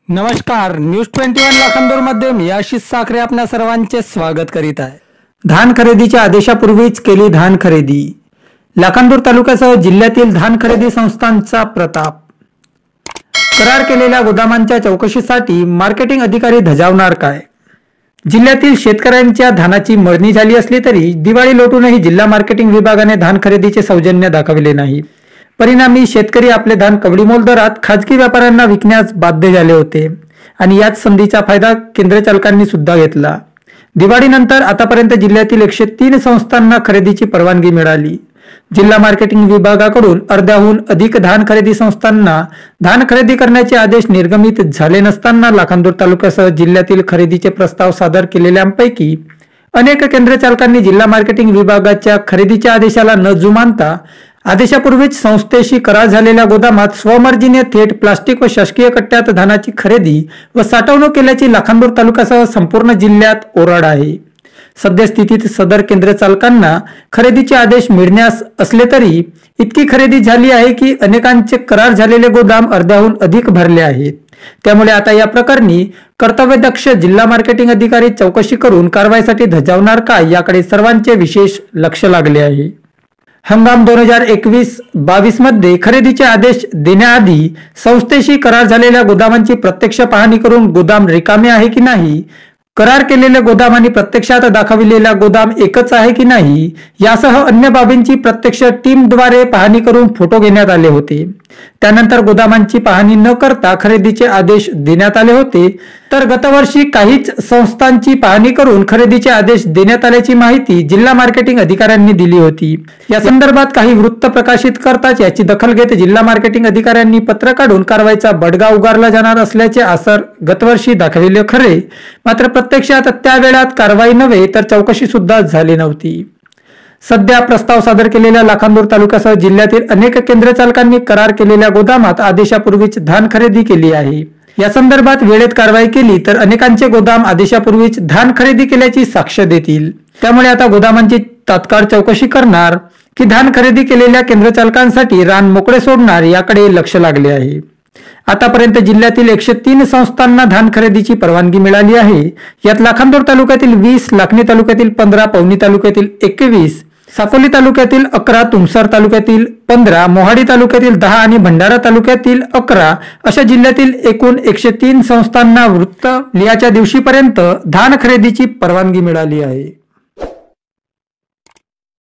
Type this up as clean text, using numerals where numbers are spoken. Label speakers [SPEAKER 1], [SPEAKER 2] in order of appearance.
[SPEAKER 1] नमस्कार, न्यूज 21 लाखांदूर मध्ये मी आशिष साखरे आपल्या सर्वांचे स्वागत करीत आहे। धान खरेदीच्या आदेशापूर्वीच केली धान खरेदी। लाखांदूर तालुक्यासह जिल्ह्यातील धान खरेदी संस्थांचा प्रताप। करार केलेल्या गोदामांच्या चौकशीसाठी मार्केटिंग अधिकारी धजावणार काय? जिल्ह्यातील शेतकऱ्यांच्या धानाची मळणी झाली असली तरी दिवाळी लोटूनही जिल्हा मार्केटिंग विभागाने धान खरेदीचे सौजन्य दाखविले नाही। परिणामी शेतकरी आपले धान कवडीमोल दरात खाजगी व्यापाऱ्यांना विकण्यास बाध्य झाले होते आणि याच संधीचा फायदा केंद्र चालकांनी सुद्धा घेतला। दिवाळीनंतर आतापर्यंत जिल्ह्यातील 103 संस्थांना खरेदीची परवानगी मिळाली। जिल्हा मार्केटिंग विभागाकडून अर्ध्याहून अधिक धान खरेदी संस्थांना धान खरेदी करण्याचे आदेश निर्गमित झाले नसताना लाखांदूर तालुक्यासह जिल्ह्यातील खरेदीचे प्रस्ताव सादर केलेल्यांपैकी अनेक केंद्र चालकांनी जिल्हा मार्केटिंग विभागाच्या खरेदीच्या आदेशाला न जुमानता आदेशापूर्वीच संस्थेशी करार झालेल्या गोदामात स्वमर्जीने थेट प्लास्टिक व शासकीय कट्ट्यात धानाची खरेदी व साठवणूक केल्याची लाखांदूर तालुक्यासह संपूर्ण जिल्ह्यात ओरड आहे। सद्यस्थितीत सदर केंद्र चालकांना खरेदीचे आदेश मिळण्यास असले तरी इतकी खरेदी झाली आहे की अनेकांचे करार झालेले गोदाम अर्ध्याहून अधिक भरले आहेत। त्यामुळे आता या प्रकरणी कर्तव्यदक्ष जिल्हा मार्केटिंग अधिकारी चौकशी करून कारवाईसाठी धजावणार का याकडे सर्वांचे विशेष लक्ष लागले आहे। हंगाम 2021-22 मध्ये खरेदीचे आदेश देण्याआधी संस्थेशी करार झालेल्या गोदामांची प्रत्यक्ष पाहणी करून गोदाम रिकामे आहे की नाही, करार केलेले गोदाम आणि प्रत्यक्षात दाखविलेला गोदाम एकच आहे की नाही यासह अन्य बाबींची प्रत्यक्ष टीमद्वारे पाहणी करून फोटो घेण्यात आले होते। त्यानंतर गोदामांची पाहणी न करता खरेदीचे आदेश देण्यात आले होते। तर गतवर्षी काहीच संस्थांची पाहणी करून खरेदीचे आदेश देण्यात आल्याची माहिती जिल्हा मार्केटिंग अधिकाऱ्यांनी दिली होती। या संदर्भात काही वृत्त प्रकाशित करताच याची दखल घेत जिल्हा मार्केटिंग अधिकाऱ्यांनी पत्र काढून कारवाईचा बडगा उगारला जाणार असल्याचे आसर गतवर्षी दाखविले खरे, मात्र प्रत्यक्षात त्या वेळात कारवाई नव्हे तर चौकशी सुद्धा झाली नव्हती। सध्या प्रस्ताव सादर केलेल्या लाखांदूर तालुक्यासह जिल्ह्यातील अनेक केंद्र चालकांनी करार केलेल्या गोदामात आदेशापूर्वीच धान खरेदी केली आहे। या संदर्भात वेळेत कारवाई केली तर अनेकांचे गोदाम आदेशापूर्वीच धान खरेदी केल्याची साक्ष देतील। त्यामुळे आता गोदामांची तात्काळ चौकशी करणार की धान खरेदी केलेल्या केंद्र चालकांसाठी रान मोकळे सोडणार याकडे लक्ष लागले आहे। आतापर्यंत जिल्ह्यातील 103 संस्थांना धान खरेदीची परवानगी मिळाली आहे। यात लाखांदूर तालुक्यातील 20, लाखनी तालुक्यातील 15, पवनी तालुक्यातील 21, साकोली तालुक्यातील 11, तुमसर तालुक्यातील 15, मोहाडी तालुक्यातील 10 आणि भंडारा तालुक्यातील 11 अशा जिल्ह्यातील एकूण 103 संस्थांना वृत्त लिहाच्या दिवशीपर्यंत धान खरेदीची परवानगी मिळाली आहे।